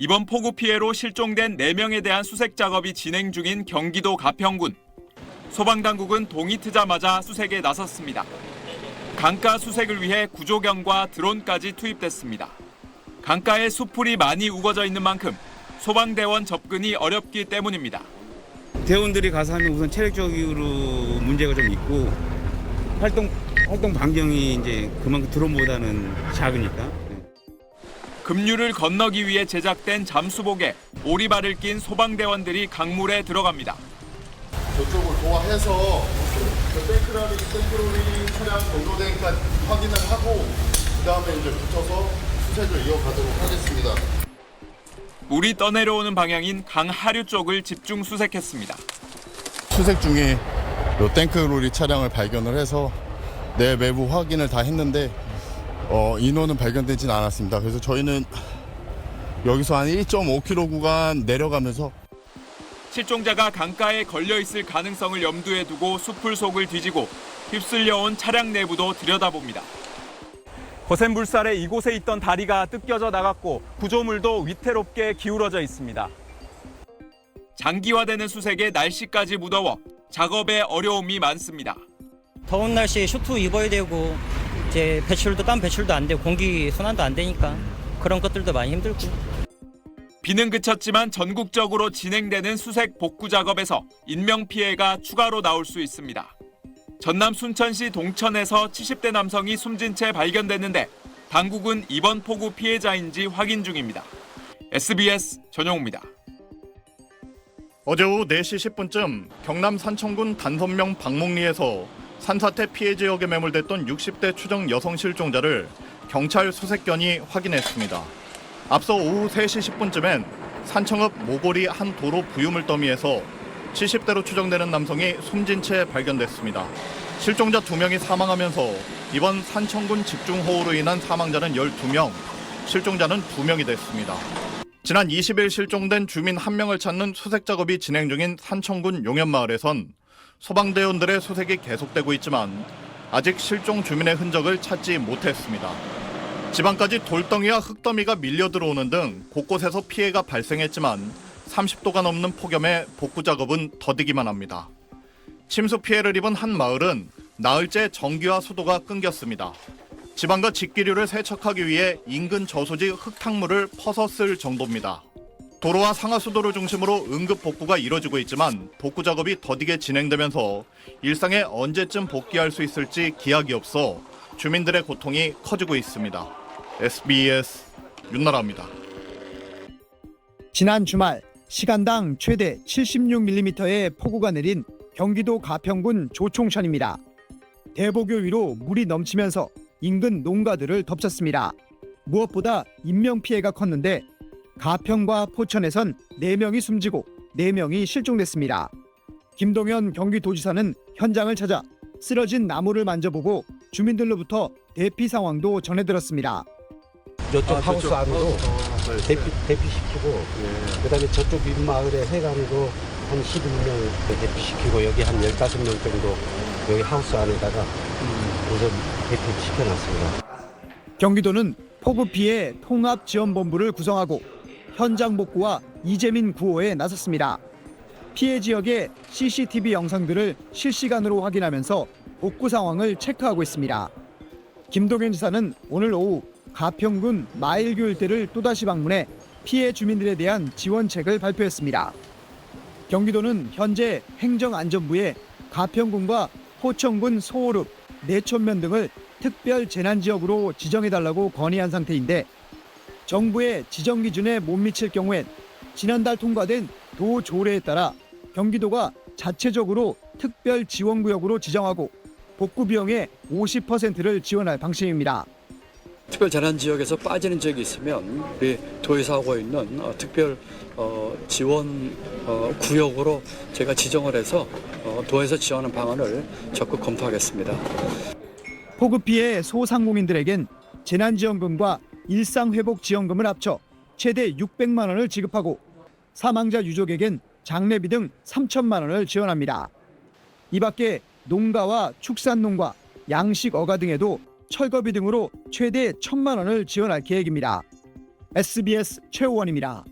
이번 폭우 피해로 실종된 4명에 대한 수색 작업이 진행 중인 경기도 가평군. 소방당국은 동이 트자마자 수색에 나섰습니다. 강가 수색을 위해 구조견과 드론까지 투입됐습니다. 강가에 수풀이 많이 우거져 있는 만큼 소방대원 접근이 어렵기 때문입니다. 대원들이 가서 하면 우선 체력적으로 문제가 좀 있고 활동 반경이 이제 그만큼 드론보다는 작으니까. 급류를 건너기 위해 제작된 잠수복에 오리발을 낀 소방대원들이 강물에 들어갑니다. 저쪽을 도와해서 탱크로리 차량 건조대까지 확인을 하고 그 다음에 이제 붙여서 수색을 이어가도록 하겠습니다. 물이 떠내려오는 방향인 강 하류 쪽을 집중 수색했습니다. 수색 중에 탱크로리 차량을 발견을 해서 내부 확인을 다 했는데 인원은 발견되진 않았습니다. 그래서 저희는 여기서 한 1.5km 구간 내려가면서 실종자가 강가에 걸려 있을 가능성을 염두에 두고 수풀 속을 뒤지고 휩쓸려온 차량 내부도 들여다봅니다. 거센 물살에 이곳에 있던 다리가 뜯겨져 나갔고 구조물도 위태롭게 기울어져 있습니다. 장기화되는 수색에 날씨까지 무더워 작업에 어려움이 많습니다. 더운 날씨에 슈트 입어야 되고 이제 땀 배출도 안 되고 공기 순환도 안 되니까 그런 것들도 많이 힘들고. 비는 그쳤지만 전국적으로 진행되는 수색 복구 작업에서 인명 피해가 추가로 나올 수 있습니다. 전남 순천시 동천에서 70대 남성이 숨진 채 발견됐는데 당국은 이번 폭우 피해자인지 확인 중입니다. SBS 전영우입니다. 어제 오후 4시 10분쯤 경남 산청군 단선명 박목리에서 산사태 피해 지역에 매몰됐던 60대 추정 여성 실종자를 경찰 수색견이 확인했습니다. 앞서 오후 3시 10분쯤엔 산청읍 모고리 한 도로 부유물 더미에서 70대로 추정되는 남성이 숨진 채 발견됐습니다. 실종자 2명이 사망하면서 이번 산청군 집중호우로 인한 사망자는 12명, 실종자는 2명이 됐습니다. 지난 20일 실종된 주민 1명을 찾는 수색 작업이 진행 중인 산청군 용현마을에선 소방대원들의 수색이 계속되고 있지만 아직 실종 주민의 흔적을 찾지 못했습니다. 지방까지 돌덩이와 흙더미가 밀려 들어오는 등 곳곳에서 피해가 발생했지만 30도가 넘는 폭염에 복구 작업은 더디기만 합니다. 침수 피해를 입은 한 마을은 나흘째 전기와 수도가 끊겼습니다. 지방과 직기류를 세척하기 위해 인근 저수지 흙탕물을 퍼서 쓸 정도입니다. 도로와 상하수도를 중심으로 응급 복구가 이뤄지고 있지만 복구 작업이 더디게 진행되면서 일상에 언제쯤 복귀할 수 있을지 기약이 없어 주민들의 고통이 커지고 있습니다. SBS 윤나라입니다. 지난 주말 시간당 최대 76mm의 폭우가 내린 경기도 가평군 조총천입니다. 대보교 위로 물이 넘치면서 인근 농가들을 덮쳤습니다. 무엇보다 인명피해가 컸는데 가평과 포천에선 4명이 숨지고 4명이 실종됐습니다. 김동연 경기도지사는 현장을 찾아 쓰러진 나무를 만져보고 주민들로부터 대피 상황도 전해들었습니다. 저쪽 하우스 안으로 대피시키고 그다음에 저쪽 윗마을의 해관으로 한 11명 대피시키고 여기 한 15명 정도 여기 하우스 안에다가 우선 대피시켜놨습니다. 경기도는 폭우 피해 통합지원본부를 구성하고 현장 복구와 이재민 구호에 나섰습니다. 피해 지역의 CCTV 영상들을 실시간으로 확인하면서 복구 상황을 체크하고 있습니다. 김동연 지사는 오늘 오후 가평군 마일교 일대를 또다시 방문해 피해 주민들에 대한 지원책을 발표했습니다. 경기도는 현재 행정안전부에 가평군과 포천군 소호읍, 내촌면 등을 특별 재난지역으로 지정해달라고 건의한 상태인데 정부의 지정 기준에 못 미칠 경우엔 지난달 통과된 도 조례에 따라 경기도가 자체적으로 특별 지원구역으로 지정하고 복구 비용의 50%를 지원할 방침입니다. 특별 재난 지역에서 빠지는 지역이 있으면 우리 도에서 하고 있는 특별 지원 구역으로 제가 지정을 해서 도에서 지원하는 방안을 적극 검토하겠습니다. 폭우 피해 소상공인들에겐 재난지원금과 일상회복지원금을 합쳐 최대 600만 원을 지급하고 사망자 유족에겐 장례비 등 3천만 원을 지원합니다. 이 밖에 농가와 축산농가, 양식어가 등에도 철거비 등으로 최대 1,000만 원을 지원할 계획입니다. SBS 최우원입니다.